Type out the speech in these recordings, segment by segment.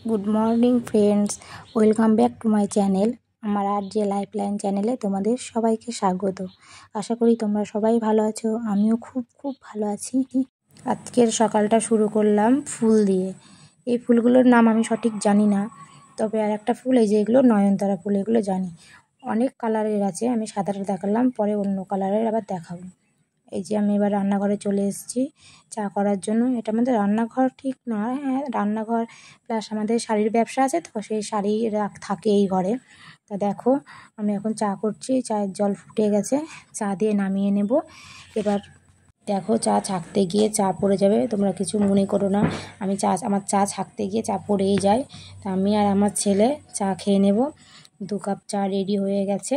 Good morning friends, welcome back to my channel. আমার আর যে life line চ্যানেলে তোমাদের সবাইকে স্বাগত। আশা করি তোমরা সবাই ভালো আছো, আমিও খুব খুব ভালো আছি। আজকের সকালটা শুরু করলাম ফুল দিয়ে। এই ফুলগুলোর নাম আমি সঠিক জানি না, তবে আর একটা ফুল এই যে এগুলো নয়নতারা ফুল, এগুলো জানি। অনেক কালারের আছে, আমি সাদাটা দেখালাম, পরে অন্য কালারের আবার দেখাবো। এই যে আমি এবার রান্নাঘরে চলে এসেছি চা করার জন্য। এটা আমাদের রান্নাঘর ঠিক না, হ্যাঁ রান্নাঘর প্লাস আমাদের শাড়ির ব্যবসা আছে, তো সেই শাড়ি থাকে এই ঘরে। তা দেখো আমি এখন চা করছি, চায়ের জল ফুটে গেছে, চা দিয়ে নামিয়ে নেব। এবার দেখো চা ছাঁকতে গিয়ে চা পড়ে যাবে, তোমরা কিছু মনে করো না। আমার চা ছাঁকতে গিয়ে চা পড়েই যায়। তা আমি আর আমার ছেলে চা খেয়ে নেব। 2 কাপ চা রেডি হয়ে গেছে।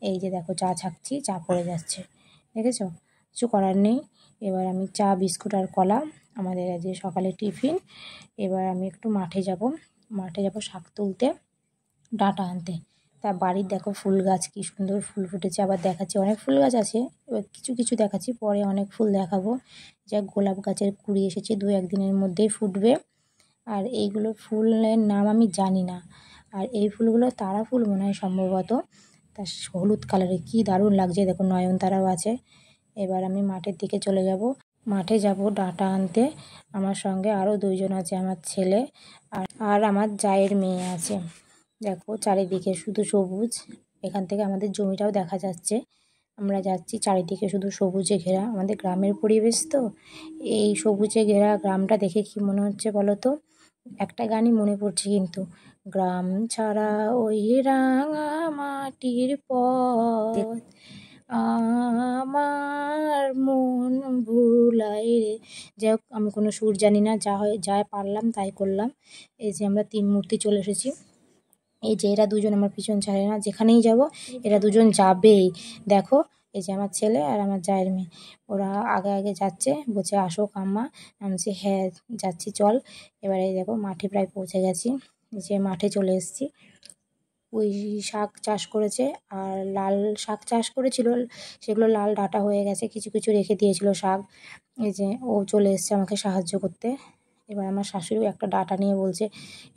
এই যে দেখো চা ছাঁকছি, চা পড়ে যাচ্ছে, দেখেছো? কিছু করার নেই। এবার আমি চা, বিস্কুট আর কলা আমাদের আজ সকালে টিফিন। এবার আমি একটু মাঠে যাব শাক তুলতে, ডাঁটা আনতে। তা বাড়ির দেখো ফুল গাছ কি সুন্দর ফুল ফুটেছে, আবার দেখাচ্ছি অনেক ফুল গাছ আছে। এবার কিছু কিছু দেখাচ্ছি, পরে অনেক ফুল দেখাবো। যা গোলাপ গাছের কুড়ি এসেছে, 2-1 দিনের মধ্যেই ফুটবে। আর এইগুলো ফুলের নাম আমি জানি না। আর এই ফুলগুলো তারা ফুল মনে হয় সম্ভবত, তা হলুদ কালারের কি দারুণ লাগছে, দেখো নয়নতারাও আছে। এবার আমি মাঠের দিকে চলে যাব, মাঠে যাব ডাঁটা আনতে। আমার সঙ্গে আরও 2 জন আছে, আমার ছেলে আর আমার জায়ের মেয়ে আছে। দেখো চারিদিকে শুধু সবুজ, এখান থেকে আমাদের জমিটাও দেখা যাচ্ছে। আমরা যাচ্ছি, চারিদিকে শুধু সবুজে ঘেরা, আমাদের গ্রামের পরিবেশ তো। এই সবুজে ঘেরা গ্রামটা দেখে কি মনে হচ্ছে বলো তো? একটা গানই মনে পড়ছে কিন্তু, গ্রাম ছাড়া ওই রাঙা মাটির পথ আমার মন ভুলাই রে। যাই হোক, আমি কোনো সুর জানি না, যা পারলাম তাই করলাম। এই যে আমরা 3 মূর্তি চলে এসেছি। এই যে এরা 2 জন আমার পিছন ছাড়ে না, যেখানেই যাব এরা 2 জন যাবেই। দেখো এই যে আমার ছেলে আর আমার জায়ের মেয়ে, ওরা আগে আগে যাচ্ছে, বলছে আসো কাম্মা। আমি বলছি হ্যাঁ যাচ্ছি চল। এবারে দেখো মাঠে প্রায় পৌঁছে গেছি, যে মাঠে চলে এসেছি। ওই শাক চাষ করেছে, আর লাল শাক চাষ করেছিল, সেগুলো লাল ডাঁটা হয়ে গেছে, কিছু কিছু রেখে দিয়েছিল শাক। এই যে ও চলে এসছে আমাকে সাহায্য করতে। এবার আমার শাশুড়িও একটা ডাঁটা নিয়ে বলছে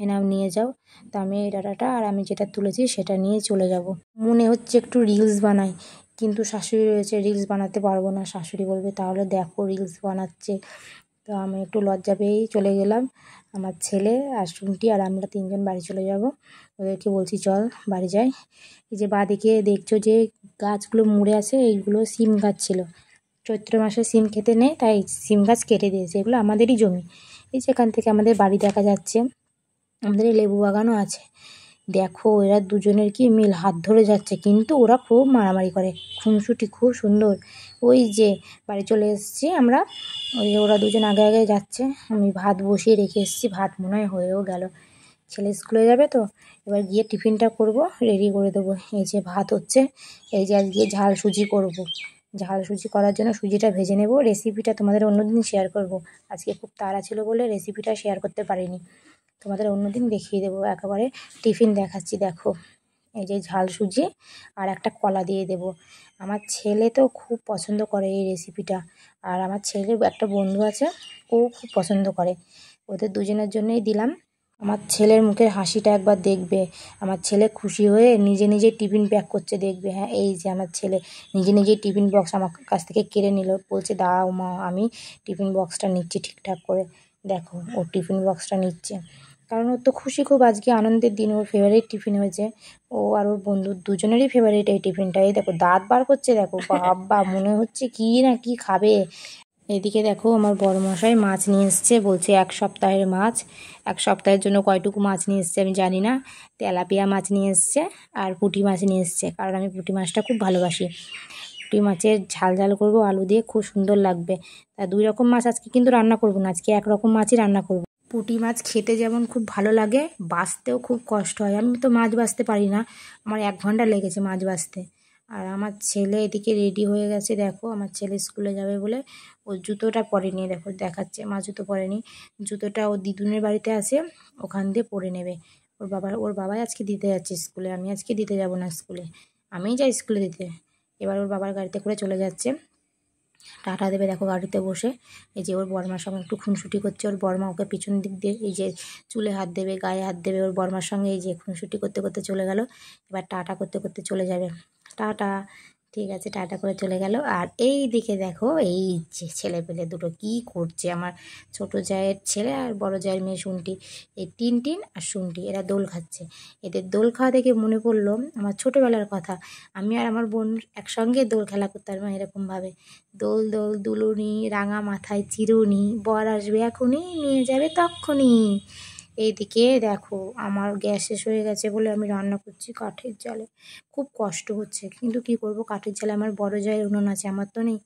এনাও নিয়ে যাও। তা আমি এই ডাঁটাটা আর আমি যেটা তুলেছি সেটা নিয়ে চলে যাব। মনে হচ্ছে একটু রিলস বানাই, কিন্তু শাশুড়ি রয়েছে, রিলস বানাতে পারবো না। শাশুড়ি বলবে তাহলে দেখো রিলস বানাচ্ছে। তো আমি একটু লজ্জা পেয়েই চলে গেলাম। আমার ছেলে আর শুনটি আর আমরা 3 জন বাড়ি চলে যাব। ওদেরকে বলছি চল বাড়ি যাই। এই যে বাঁদিকে দেখছো যে গাছগুলো মুড়ে আছে, এইগুলো সিম গাছ ছিল। চৈত্র মাসে সিম খেতে নেই, তাই সিম গাছ কেটে দিয়েছে। এগুলো আমাদেরই জমি। এই যে এখান থেকে আমাদের বাড়ি দেখা যাচ্ছে, আমাদের এই লেবু বাগানও আছে। দেখো এরা 2 জনের কি মিল, হাত ধরে যাচ্ছে, কিন্তু ওরা খুব মারামারি করে, খুনসুটি খুব সুন্দর। ওই যে বাড়ি চলে এসেছি আমরা, ওই যে ওরা 2 জন আগে আগে যাচ্ছে। আমি ভাত বসিয়ে রেখে এসেছি, ভাত মনে হয় হয়েও গেল। ছেলে স্কুলে যাবে তো, এবার গিয়ে টিফিনটা করব, রেডি করে দেবো। এই যে ভাত হচ্ছে, এই যে আজকে ঝাল সুজি করব। ঝাল সুজি করার জন্য সুজিটা ভেজে নেব। রেসিপিটা তোমাদের অন্যদিন শেয়ার করব, আজকে খুব তাড়া ছিল বলে রেসিপিটা শেয়ার করতে পারিনি। তোমাদের অন্যদিন দেখিয়ে দেবো, একেবারে টিফিন দেখাচ্ছি। দেখো এই যে ঝাল সুজি আর একটা কলা দিয়ে দেব। আমার ছেলে তো খুব পছন্দ করে এই রেসিপিটা, আর আমার ছেলের একটা বন্ধু আছে, ও খুব পছন্দ করে। ওদের 2 জনের জন্যই দিলাম। আমার ছেলের মুখের হাসিটা একবার দেখবে। আমার ছেলে খুশি হয়ে নিজে নিজে টিফিন প্যাক করছে, দেখবে। হ্যাঁ এই যে আমার ছেলে নিজে নিজেই টিফিন বক্স আমার কাছ থেকে কেড়ে নিল, বলছে দাঁড়াও মা আমি টিফিন বক্সটা নিচ্ছি ঠিকঠাক করে। দেখো ও টিফিন বক্সটা নিচ্ছে, কারণ ওর তো খুশি খুব, আজকে আনন্দের দিন, ওর ফেভারিট টিফিন হয়েছে। ও আর ওর বন্ধু 2 জনেরই ফেভারিট এই টিফিনটা। এই দেখো দাঁত বার করছে, দেখো বাবা মনে হচ্ছে কি না কি খাবে। এদিকে দেখো আমার বড়মশাই মাছ নিয়ে এসছে, বলছে 1 সপ্তাহের মাছ। 1 সপ্তাহের জন্য কয়টুকু মাছ নিয়ে এসছে আমি জানি না। তেলাপিয়া মাছ নিয়ে এসছে আর পুঁটি মাছ নিয়ে এসছে, কারণ আমি পুঁটি মাছটা খুব ভালোবাসি। পুঁটি মাছের ঝাল ঝাল করবো আলু দিয়ে, খুব সুন্দর লাগবে। তা 2 রকম মাছ আজকে কিন্তু রান্না করবো না, আজকে 1 রকম মাছই রান্না করবো। পুঁটি মাছ খেতে যেমন খুব ভালো লাগে, বাছতেও খুব কষ্ট হয়। আমি তো মাছ বাছতে পারি না, আমার 1 ঘন্টা লেগেছে মাছ বাছতে। আর আমার ছেলে এদিকে রেডি হয়ে গেছে, দেখো আমার ছেলে স্কুলে যাবে বলে ওর জুতোটা পরেনি, দেখো দেখাচ্ছে, মা জুতো পরেনি। জুতোটা ওর দিদুনের বাড়িতে আছে, ওখান দিয়ে পরে নেবে। ওর বাবাই আজকে দিতে যাচ্ছে স্কুলে, আমি আজকে দিতে যাব না স্কুলে, আমিই যাই স্কুলে দিতে। এবার ওর বাবার গাড়িতে করে চলে যাচ্ছে। টাটা দেবে দেখো গাড়িতে বসে। এই যে ওর বর্মার সঙ্গে একটু খুনসুটি করছে, ওর বর্মা ওকে পিছন দিক দিয়ে এই যে চুলে হাত দেবে, গায়ে হাত দেবে ওর বর্মার সঙ্গে। এই যে খুনসুটি করতে করতে চলে গেল, এবার টাটা করতে করতে চলে যাবে। টাটা, ঠিক আছে, টাটা করে চলে গেল। আর এই দিকে দেখো এই যে ছেলে পেলে দুটো কি করছে, আমার ছোট জায়ের ছেলে আর বড় জায়ের মেয়ে শুনটি, এই টিনটিন আর শুনটি, এরা দোল খাচ্ছে। এদের দোল খাওয়া দেখে মনে পড়লো আমার ছোটোবেলার কথা। আমি আর আমার বোন একসঙ্গে দোল খেলা করতাম এরকমভাবে, দোল দোল দুলুনি, রাঙা মাথায় চিরুনি, বর আসবে এখনই, নিয়ে যাবে তক্ষুনি। এইদিকে দেখো আমার গ্যাস শেষ হয়ে গেছে বলে আমি রান্না করছি কাঠের জালে, খুব কষ্ট হচ্ছে, কিন্তু কি করব, কাঠের জালে আমার বড় জায়ের উনুন আছে, আমার তো নেই।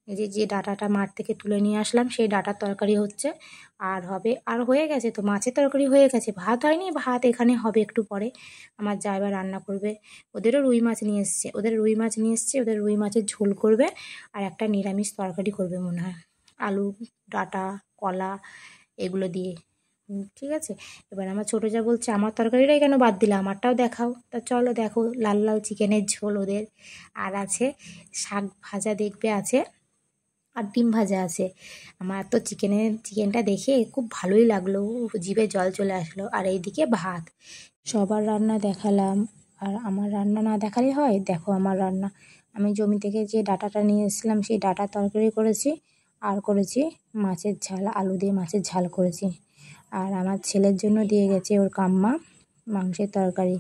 এই যে ডাঁটাটা মাঠ থেকে তুলে নিয়ে আসলাম, সেই ডাঁটার তরকারি হচ্ছে, আর হবে, আর হয়ে গেছে তো, মাছের তরকারি হয়ে গেছে, ভাত হয়নি, ভাত এখানে হবে একটু পরে। আমার যা এবার রান্না করবে, ওদেরও রুই মাছ নিয়ে এসছে, ওদের রুই মাছ নিয়ে এসছে, ওদের রুই মাছের ঝোল করবে আর একটা নিরামিষ তরকারি করবে মনে হয়, আলু, ডাঁটা, কলা এগুলো দিয়ে। ঠিক আছে, এবার আমার ছোটো যা বলছে আমার তরকারিটাই কেন বাদ দিলে, আমারটাও দেখাও। তা চলো দেখো, লাল লাল চিকেনের ঝোল ওদের, আর আছে শাক ভাজা দেখবে আছে, আর ডিম ভাজা আছে। আমার তো চিকেনটা দেখে খুব ভালোই লাগলো, জিভে জল চলে আসলো। আর এইদিকে ভাত, সবার রান্না দেখালাম, আর আমার রান্না না দেখালেই হয়। দেখো আমার রান্না, আমি জমি থেকে যে ডাঁটাটা নিয়ে এসেছিলাম সেই ডাঁটার তরকারি করেছি, আর করেছি মাছের ঝাল, আলু দিয়ে মাছের ঝাল করেছি। আর আমার ছেলের জন্য দিয়ে গেছে ওর কাম্মা মাংসের তরকারি,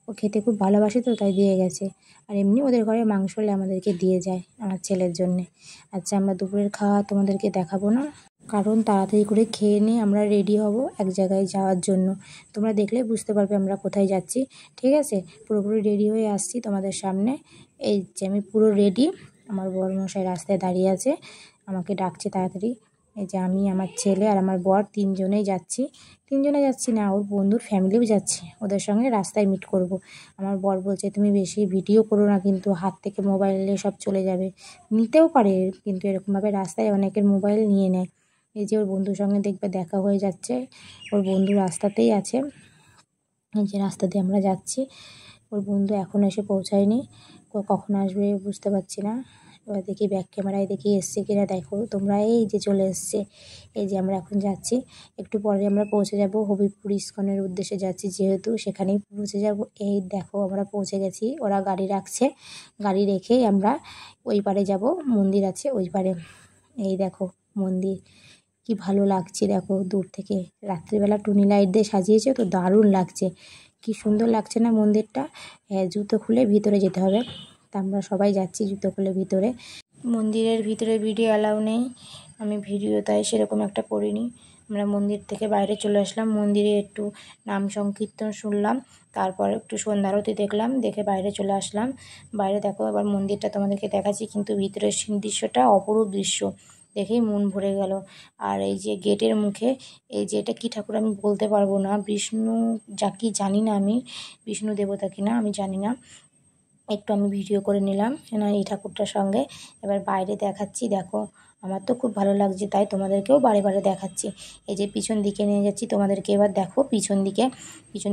ও খেতে খুব ভালোবাসে তো তাই দিয়ে গেছে। আর এমনি ওদের ঘরে মাংস হলে আমাদেরকে দিয়ে যায় আমার ছেলের জন্যে। আচ্ছা, আমরা দুপুরের খাওয়া তোমাদেরকে দেখাবো না, কারণ তাড়াতাড়ি করে খেয়ে নিয়ে আমরা রেডি হব এক জায়গায় যাওয়ার জন্য। তোমরা দেখলেই বুঝতে পারবে আমরা কোথায় যাচ্ছি। ঠিক আছে, পুরোপুরি রেডি হয়ে আসছি তোমাদের সামনে। এই যে আমি পুরো রেডি, আমার বড়মশাই রাস্তায় দাঁড়িয়ে আছে, আমাকে ডাকছে তাড়াতাড়ি। এই যে আমি, আমার ছেলে আর আমার বর তিনজনেই যাচ্ছি। তিনজনে যাচ্ছি না, ওর বন্ধুর ফ্যামিলিও যাচ্ছে, ওদের সঙ্গে রাস্তায় মিট করব। আমার বর বলছে তুমি বেশি ভিডিও করো না, কিন্তু হাত থেকে মোবাইলে সব চলে যাবে, নিতেও পারে, কিন্তু এরকমভাবে রাস্তায় অনেকের মোবাইল নিয়ে নেয়। এই যে ওর বন্ধুর সঙ্গে দেখবে দেখা হয়ে যাচ্ছে, ওর বন্ধু রাস্তাতেই আছে, এই যে রাস্তা দিয়ে আমরা যাচ্ছি। ওর বন্ধু এখনও এসে পৌঁছায়নি, কখন আসবে বুঝতে পারছি না। এবার দেখি ব্যাক ক্যামেরায় দেখি এসছে কিনা, দেখো তোমরা, এই যে চলে এসছে। এই যে আমরা এখন যাচ্ছি, একটু পরে আমরা পৌঁছে যাব হবিবপুর ইস্কনের উদ্দেশ্যে যাচ্ছি, যেহেতু সেখানেই পৌঁছে যাব। এই দেখো আমরা পৌঁছে গেছি, ওরা গাড়ি রাখছে, গাড়ি রেখেই আমরা ওই পারে যাব, মন্দির আছে ওই পারে। এই দেখো মন্দির, কি ভালো লাগছে দেখো দূর থেকে, রাত্রিবেলা টুনি লাইট দিয়ে সাজিয়েছে তো দারুণ লাগছে, কি সুন্দর লাগছে না মন্দিরটা। হ্যাঁ, জুতো খুলে ভিতরে যেতে হবে, তা আমরা সবাই যাচ্ছি জুতো খুলে ভিতরে। মন্দিরের ভিতরে ভিডিও অ্যালাউ নেই, আমি ভিডিও তাই সেরকম একটা করিনি। আমরা মন্দির থেকে বাইরে চলে আসলাম, মন্দিরে একটু নাম সংকীর্তন শুনলাম, তারপর একটু সন্ধ্যা আরতি দেখলাম, দেখে বাইরে চলে আসলাম। বাইরে দেখো এবার মন্দিরটা তোমাদেরকে দেখাচ্ছি, কিন্তু ভিতরের দৃশ্যটা অপরূপ দৃশ্য, দেখেই মন ভরে গেল। আর এই যে গেটের মুখে, এই যে এটা কী ঠাকুর আমি বলতে পারবো না, বিষ্ণু যা কি জানি না, আমি বিষ্ণু দেবতা কিনা আমি জানি না, একটু আমি ভিডিও করে নিলাম না এই ঠাকুরটার সঙ্গে। এবার বাইরে দেখাচ্ছি, দেখো আমার তো খুব ভালো লাগছে, তাই তোমাদেরকেও বারে বারে দেখাচ্ছি। এই যে পিছন দিকে নিয়ে যাচ্ছি তোমাদেরকে, এবার দেখো পিছন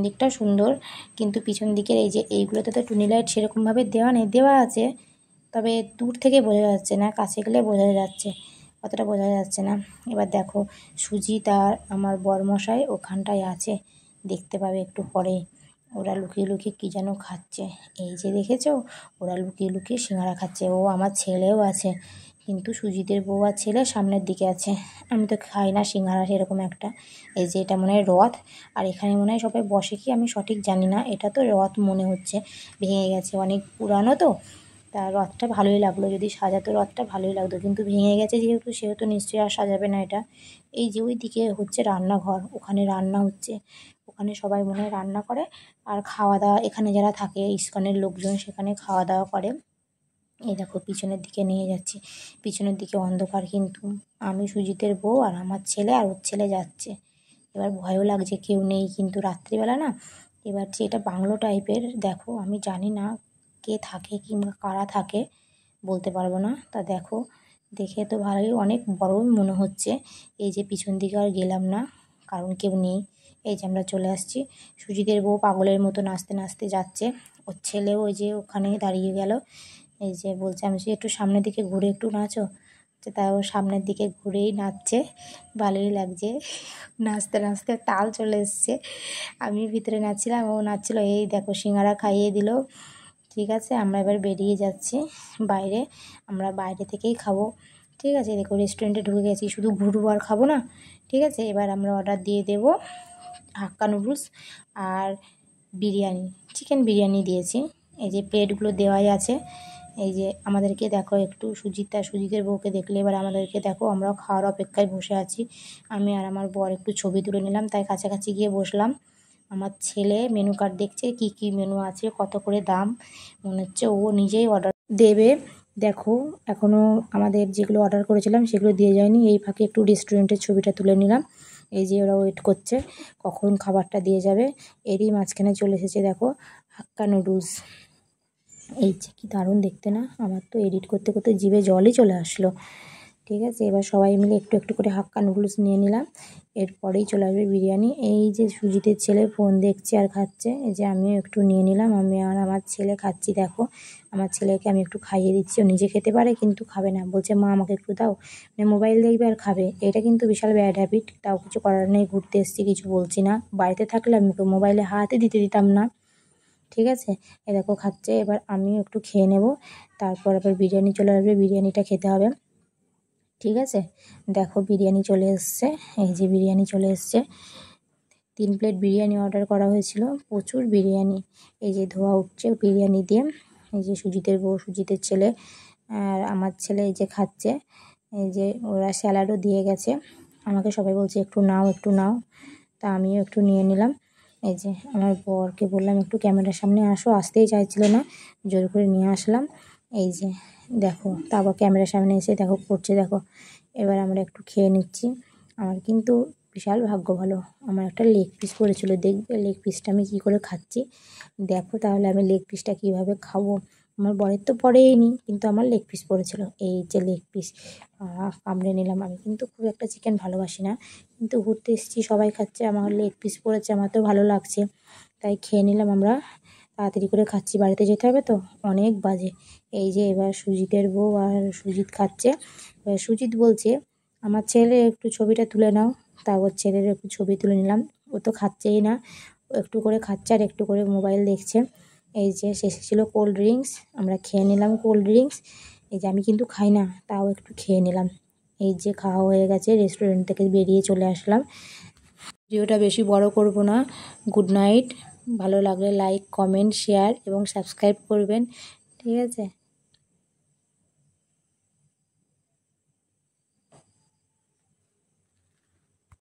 দিকটা সুন্দর, কিন্তু পিছন দিকের এই যে এইগুলোতে তো টুনি লাইট সেরকমভাবে দেওয়া নেই, দেওয়া আছে তবে দূর থেকে বোঝা যাচ্ছে না, কাছে গেলে বোঝা যাচ্ছে, অতটা বোঝা যাচ্ছে না। এবার দেখো সুজিত আর আমার বরমশাই ওখানটায় আছে, দেখতে পাবে একটু পরে, ওরা লুকিয়ে লুকিয়ে কী যেন খাচ্ছে। এই যে দেখেছো, ওরা লুকিয়ে লুকিয়ে সিঙ্গারা খাচ্ছে, ও আমার ছেলেও আছে, কিন্তু সুজিতের বউ আর ছেলে সামনের দিকে আছে, আমি তো খাই না সিঙ্গারা সেরকম একটা। এই যে এটা মনে হয় রথ, আর এখানে মনে হয় সবাই বসে কি আমি সঠিক জানি না, এটা তো রথ মনে হচ্ছে, ভেঙে গেছে, অনেক পুরানো তো, তা রথটা ভালোই লাগলো, যদি সাজাতো রথটা ভালোই লাগতো, কিন্তু ভেঙে গেছে যেহেতু, সেহেতু নিশ্চয়ই আর সাজাবে না এটা। এই যে ওই দিকে হচ্ছে রান্নাঘর, ওখানে রান্না হচ্ছে, ওখানে সবাই মনে হয় রান্না করে আর খাওয়া দাওয়া, এখানে যারা থাকে ইস্কনের লোকজন সেখানে খাওয়া দাওয়া করে। এই দেখো পিছনের দিকে নিয়ে যাচ্ছি, পিছনের দিকে অন্ধকার, কিন্তু আমি সুজিতের বউ আর আমার ছেলে আর ওর ছেলে যাচ্ছে। এবার ভয়ও লাগছে, কেউ নেই কিন্তু রাত্রিবেলা না। এবার যে এটা বাংলো টাইপের, দেখো আমি জানি না কে থাকে কিংবা কারা থাকে, বলতে পারবো না। তা দেখো, দেখে তো ভালোই, অনেক বড়ই মনে হচ্ছে। এই যে পিছন দিকে আর গেলাম না, কারণ কেউ নেই। এই যে আমরা চলে আসছি, সুজিতের বউ পাগলের মতো নাচতে নাচতে যাচ্ছে, ওর ছেলেও ওই যে ওখানে দাঁড়িয়ে গেল। এই যে বলছে, আমি যে একটু সামনের দিকে ঘুরে একটু নাচো, তাও সামনের দিকে ঘুরেই নাচছে, ভালোই লাগছে। নাচতে নাচতে তাল চলে এসছে, আমি ভিতরে নাচছিলাম, ও নাচছিল। এই দেখো সিঙ্গারা খাইয়ে দিল। ঠিক আছে, আমরা এবার বেরিয়ে যাচ্ছি বাইরে, আমরা বাইরে থেকেই খাবো। ঠিক আছে, দেখো রেস্টুরেন্টে ঢুকে গেছি, শুধু ঘুরবো আর খাবো না। ঠিক আছে, এবার আমরা অর্ডার দিয়ে দেবো হাক্কা নুডলস আর বিরিয়ানি, চিকেন বিরিয়ানি দিয়েছি। এই যে প্লেটগুলো দেওয়াই আছে। এই যে আমাদেরকে দেখো একটু সুজিতের বউকে দেখলে এবার আমাদেরকে দেখো, আমরাও খাওয়ার অপেক্ষায় বসে আছি। আমি আর আমার বর একটু ছবি তুলে নিলাম, তাই কাছাকাছি গিয়ে বসলাম। আমার ছেলে মেনু কার্ড দেখছে, কি কি মেনু আছে, কত করে দাম। মনে হচ্ছে ও নিজেই অর্ডার দেবে। দেখো এখনও আমাদের যেগুলো অর্ডার করেছিলাম সেগুলো দিয়ে যায়নি। এই ফাঁকে একটু রেস্টুরেন্টের ছবিটা তুলে নিলাম। এই যে ওরা ওয়েট করছে কখন খাবারটা দিয়ে যাবে। এরই মাঝখানে চলে এসেছে দেখো হাক্কা নুডলস। এই যে কি দারুণ দেখতে না, আমার তো এডিট করতে করতে জিভে জলই চলে আসলো। ঠিক আছে, এবার সবাই মিলে একটু একটু করে হাক্কা নুডলস নিয়ে নিলাম। এরপরেই চলে আসবে বিরিয়ানি। এই যে সুজিতের ছেলে ফোন দেখছে আর খাচ্ছে, এই যে আমিও একটু নিয়ে নিলাম। আমি আর আমার ছেলে খাচ্ছি। দেখো আমার ছেলেকে আমি একটু খাইয়ে দিচ্ছি, ও নিজে খেতে পারে কিন্তু খাবে না, বলছে মা আমাকে একটু দাও, মানে মোবাইল দেখবে আর খাবে। এটা কিন্তু বিশাল ব্যাড হ্যাবিট, তাও কিছু করার নেই, ঘুরতে এসেছি কিছু বলছি না। বাড়িতে থাকলে আমি ওকে মোবাইলে হাতই দিতাম না। ঠিক আছে, এ দেখো খাচ্ছে, এবার আমিও একটু খেয়ে নেব, তারপর আবার বিরিয়ানি চলে আসবে, বিরিয়ানিটা খেতে হবে। ঠিক আছে, দেখো বিরিয়ানি চলে এসছে। এই যে বিরিয়ানি চলে এসছে, 3 প্লেট বিরিয়ানি অর্ডার করা হয়েছিল, প্রচুর বিরিয়ানি। এই যে ধোয়া উঠছে বিরিয়ানি দিয়ে। এই যে সুজিতের বউ, সুজিতের ছেলে আর আমার ছেলে এই যে খাচ্ছে। এই যে ওরা স্যালাডও দিয়ে গেছে, আমাকে সবাই বলছে একটু নাও একটু নাও, তা আমিও একটু নিয়ে নিলাম। এই যে আমার বরকে বললাম একটু ক্যামেরার সামনে আসো, আসতেই চাইছিল না, জোর করে নিয়ে আসলাম। এই যে দেখো, তারপর ক্যামেরার সামনে এসে দেখো করছে, দেখো। এবার আমরা একটু খেয়ে নিচ্ছি। আমার কিন্তু বিশাল ভাগ্য ভালো, আমার একটা লেগ পিস পড়েছিল, দেখবে লেগ পিসটা আমি কী করে খাচ্ছি। দেখো তাহলে আমি লেগ পিসটা কীভাবে খাবো। আমার বরের তো পড়েই নি, কিন্তু আমার লেগ পিস পড়েছিল। এই যে লেগ পিস কামড়ে নিলাম। আমি কিন্তু খুব একটা চিকেন ভালোবাসি না, কিন্তু ঘুরতে এসেছি সবাই খাচ্ছে, আমার লেগ পিস পড়েছে, আমার তো ভালো লাগছে, তাই খেয়ে নিলাম। আমরা তাড়াতাড়ি করে খাচ্ছি, বাড়িতে যেতে হবে তো, অনেক বাজে। এই যে এবার সুজিতের বউ আর সুজিত খাচ্ছে। এবার সুজিত বলছে আমার ছেলে একটু ছবিটা তুলে নাও, তারপর ছেলের একটু ছবি তুলে নিলাম। ও তো খাচ্ছেই না, ও একটু করে খাচ্ছে আর একটু করে মোবাইল দেখছে। এই যে শেষে ছিল কোল্ড ড্রিঙ্কস, আমরা খেয়ে নিলাম কোল্ড ড্রিঙ্কস। এই যে আমি কিন্তু খাই না, তাও একটু খেয়ে নিলাম। এই যে খাওয়া হয়ে গেছে, রেস্টুরেন্ট থেকে বেরিয়ে চলে আসলাম। ভিডিওটা বেশি বড় করব না। Good night. ভালো লাগলে লাইক, কমেন্ট, শেয়ার এবং সাবস্ক্রাইব করবেন। ঠিক আছে।